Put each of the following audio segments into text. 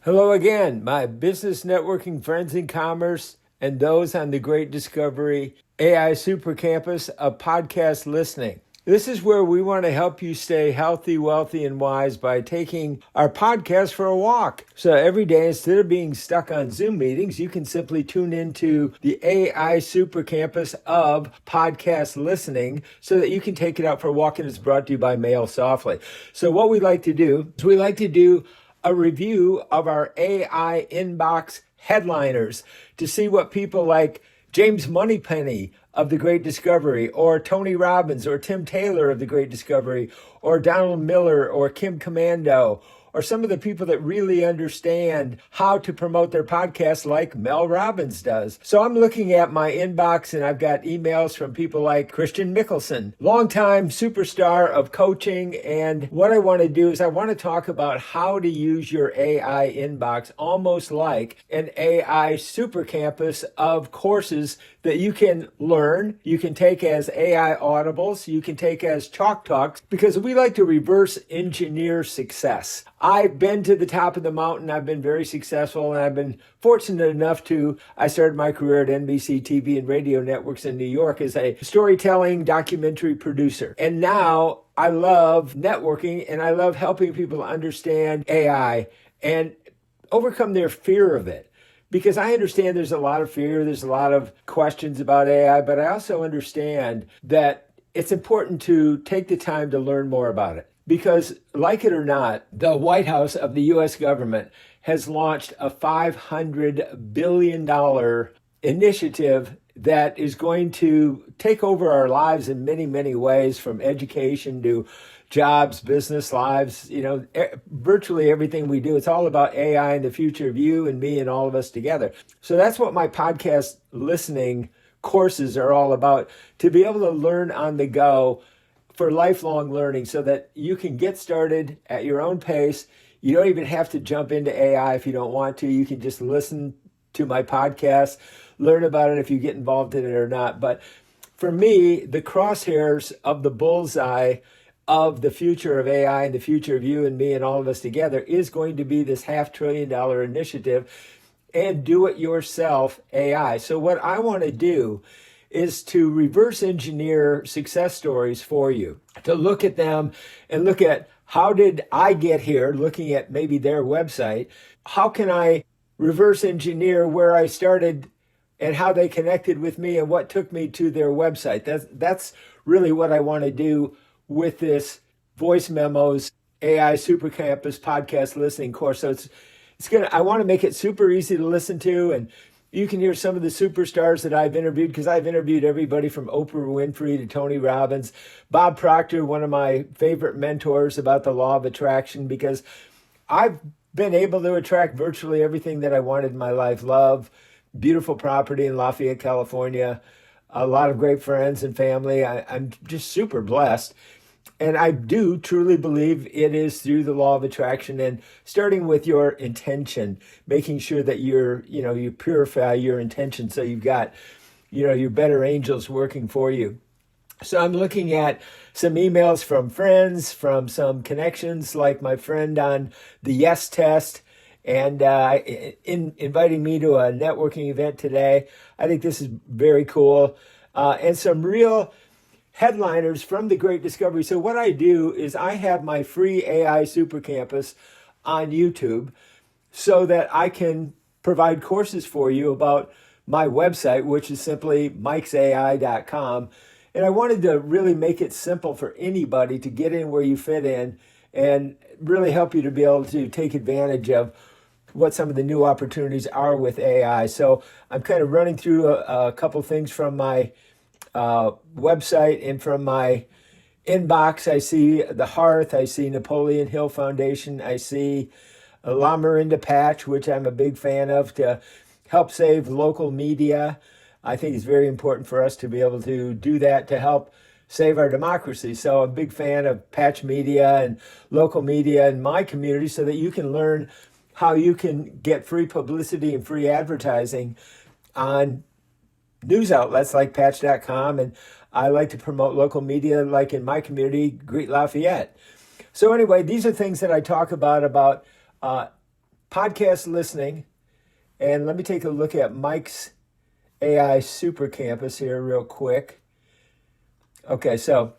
Hello again, my business networking friends in commerce and those on the great discovery AI Super Campus of podcast listening. This is where we want to help you stay healthy, wealthy, and wise by taking our podcast for a walk. So every day, instead of being stuck on Zoom meetings, you can simply tune into the AI Super Campus of podcast listening so that you can take it out for a walk, and it's brought to you by Mail Softly. So what we like to do is we like to do a review of our AI inbox headliners to see what people like James Moneypenny of The Great Discovery, or Tony Robbins, or Tim Taylor of The Great Discovery, or Donald Miller, or Kim Commando, or some of the people that really understand how to promote their podcast like Mel Robbins does. So I'm looking at my inbox and I've got emails from people like Christian Mickelson, longtime superstar of coaching. And what I want to do is I want to talk about how to use your AI inbox almost like an AI super campus of courses that you can learn, you can take as AI audibles, you can take as chalk talks, because we like to reverse engineer success. I've been to the top of the mountain. I've been very successful, and I've been fortunate enough I started my career at NBC TV and radio networks in New York as a storytelling documentary producer. And now I love networking and I love helping people understand AI and overcome their fear of it. Because I understand there's a lot of fear, there's a lot of questions about AI, but I also understand that it's important to take the time to learn more about it. Because, like it or not, the White House of the U.S. government has launched a $500 billion initiative that is going to take over our lives in many, many ways, from education to jobs, business lives, virtually everything we do. It's all about AI and the future of you and me and all of us together. So that's what my podcast listening courses are all about, to be able to learn on the go for lifelong learning so that you can get started at your own pace. You don't even have to jump into AI if you don't want to. You can just listen to my podcast, learn about it if you get involved in it or not. But for me, the crosshairs of the bullseye of the future of AI and the future of you and me and all of us together is going to be this $500 billion initiative and do-it-yourself AI. So what I want to do is to reverse engineer success stories for you, to look at them and look at how did I get here, looking at maybe their website. How can I reverse engineer where I started and how they connected with me and what took me to their website? That's really what I want to do with this Voice Memos AI Super Campus podcast listening course. So I want to make it super easy to listen to, and you can hear some of the superstars that I've interviewed, because I've interviewed everybody from Oprah Winfrey to Tony Robbins, Bob Proctor, one of my favorite mentors about the law of attraction, because I've been able to attract virtually everything that I wanted in my life. Love, beautiful property in Lafayette, California, a lot of great friends and family. I'm just super blessed. And I do truly believe it is through the law of attraction, and starting with your intention, making sure that you purify your intention so you've got, your better angels working for you. So I'm looking at some emails from friends, from some connections, like my friend on the Yes Test, and inviting me to a networking event today. I think this is very cool. And some real headliners from the Great Discovery. So what I do is I have my free AI Super Campus on YouTube so that I can provide courses for you about my website, which is simply mikesai.com. And I wanted to really make it simple for anybody to get in where you fit in and really help you to be able to take advantage of what some of the new opportunities are with AI. So I'm kind of running through a couple things from my website and from my inbox. I see the Hearth, I see Napoleon Hill Foundation, I see La Marinda Patch, which I'm a big fan of, to help save local media. I think it's very important for us to be able to do that to help save our democracy. So I'm a big fan of Patch Media and local media in my community, so that you can learn how you can get free publicity and free advertising on news outlets like patch.com. And I like to promote local media, like in my community, Greet Lafayette. So anyway, these are things that I talk about podcast listening. And let me take a look at Mike's AI Super Campus here real quick. Okay, so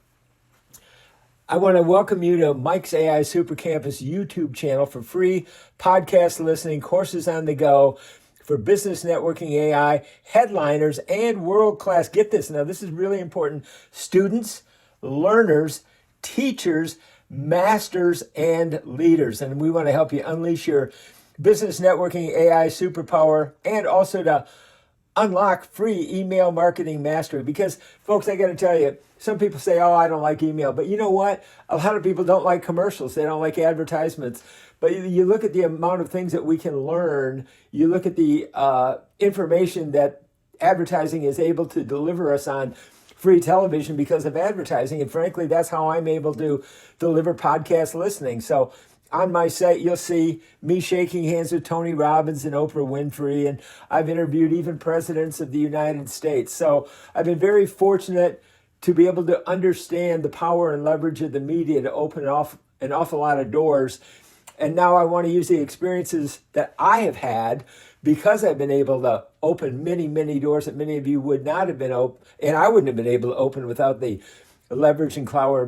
I want to welcome you to Mike's AI Super Campus YouTube channel for free podcast listening, courses on the go for business networking AI, headliners, and world-class, get this, now this is really important, students, learners, teachers, masters, and leaders. And we want to help you unleash your business networking AI superpower and also to unlock free email marketing mastery. Because, folks, I got to tell you, some people say, oh, I don't like email. But you know what? A lot of people don't like commercials. They don't like advertisements. But you look at the amount of things that we can learn. You look at the information that advertising is able to deliver us on free television because of advertising. And frankly, that's how I'm able to deliver podcast listening. So on my site, you'll see me shaking hands with Tony Robbins and Oprah Winfrey, and I've interviewed even presidents of the United States. So I've been very fortunate to be able to understand the power and leverage of the media to open an awful lot of doors. And now I want to use the experiences that I have had because I've been able to open many, many doors that many of you would not have been open, and I wouldn't have been able to open without the leverage and clout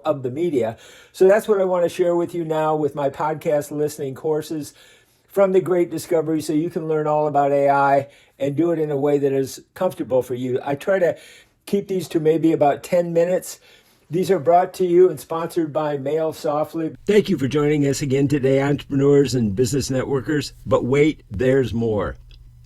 of the media. So that's what I want to share with you now with my podcast listening courses from the Great Discovery, so you can learn all about AI and do it in a way that is comfortable for you. I try to keep these to maybe about 10 minutes. These are brought to you and sponsored by Mail Softly. Thank you for joining us again today, entrepreneurs and business networkers. But wait, there's more.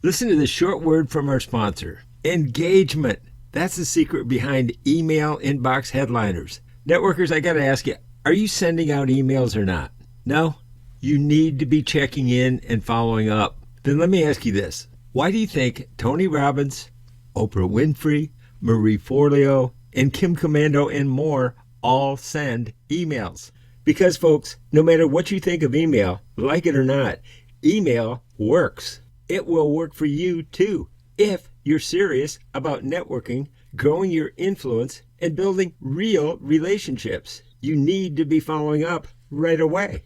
Listen to this short word from our sponsor. Engagement. That's the secret behind email inbox headliners. Networkers, I got to ask you, are you sending out emails or not? No? You need to be checking in and following up. Then let me ask you this. Why do you think Tony Robbins, Oprah Winfrey, Marie Forleo, and Kim Commando and more all send emails? Because, folks, no matter what you think of email, like it or not, email works. It will work for you too if you're serious about networking, growing your influence, and building real relationships. You need to be following up right away.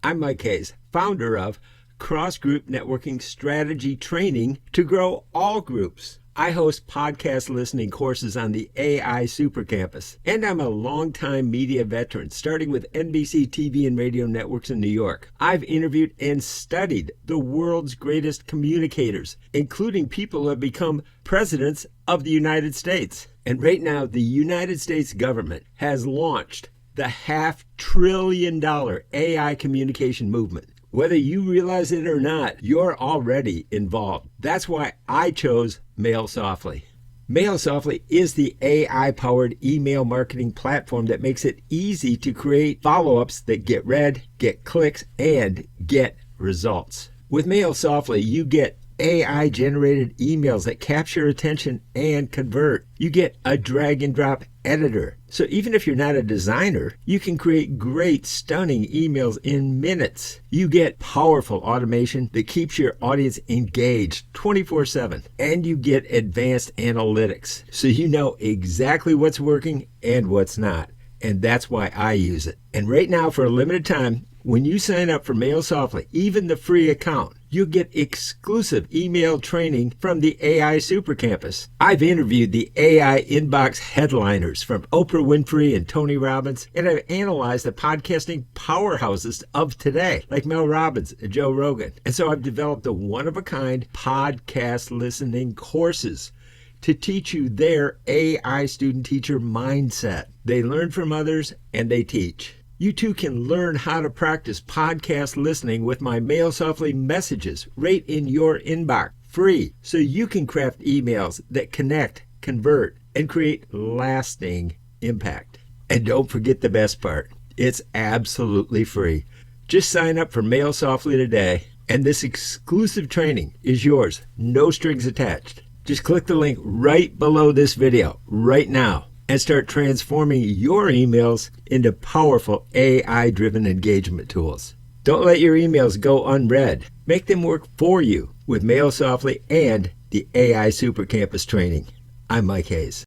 I'm Mike Hayes, founder of CrossGroup Networking Strategy Training to grow all groups. I host podcast listening courses on the AI Super Campus, and I'm a longtime media veteran, starting with NBC TV and radio networks in New York. I've interviewed and studied the world's greatest communicators, including people who have become presidents of the United States. And right now, the United States government has launched the $500 billion AI communication movement. Whether you realize it or not, you're already involved. That's why I chose Mail Softly. Mail Softly is the AI-powered email marketing platform that makes it easy to create follow-ups that get read, get clicks, and get results. With Mail Softly, you get AI-generated emails that capture attention and convert. You get a drag-and-drop editor. So even if you're not a designer, you can create great, stunning emails in minutes. You get powerful automation that keeps your audience engaged 24/7. And you get advanced analytics, so you know exactly what's working and what's not. And that's why I use it. And right now, for a limited time, when you sign up for Mail Softly, even the free account, you'll get exclusive email training from the AI Super Campus. I've interviewed the AI inbox headliners from Oprah Winfrey and Tony Robbins, and I've analyzed the podcasting powerhouses of today, like Mel Robbins and Joe Rogan. And so I've developed the one-of-a-kind podcast listening courses to teach you their AI student-teacher mindset. They learn from others and they teach. You too can learn how to practice podcast listening with my Mail Softly messages right in your inbox, free, so you can craft emails that connect, convert, and create lasting impact. And don't forget the best part, it's absolutely free. Just sign up for Mail Softly today, and this exclusive training is yours, no strings attached. Just click the link right below this video right now and start transforming your emails into powerful AI-driven engagement tools. Don't let your emails go unread. Make them work for you with Mail Softly and the AI Super Campus training. I'm Mike Hayes.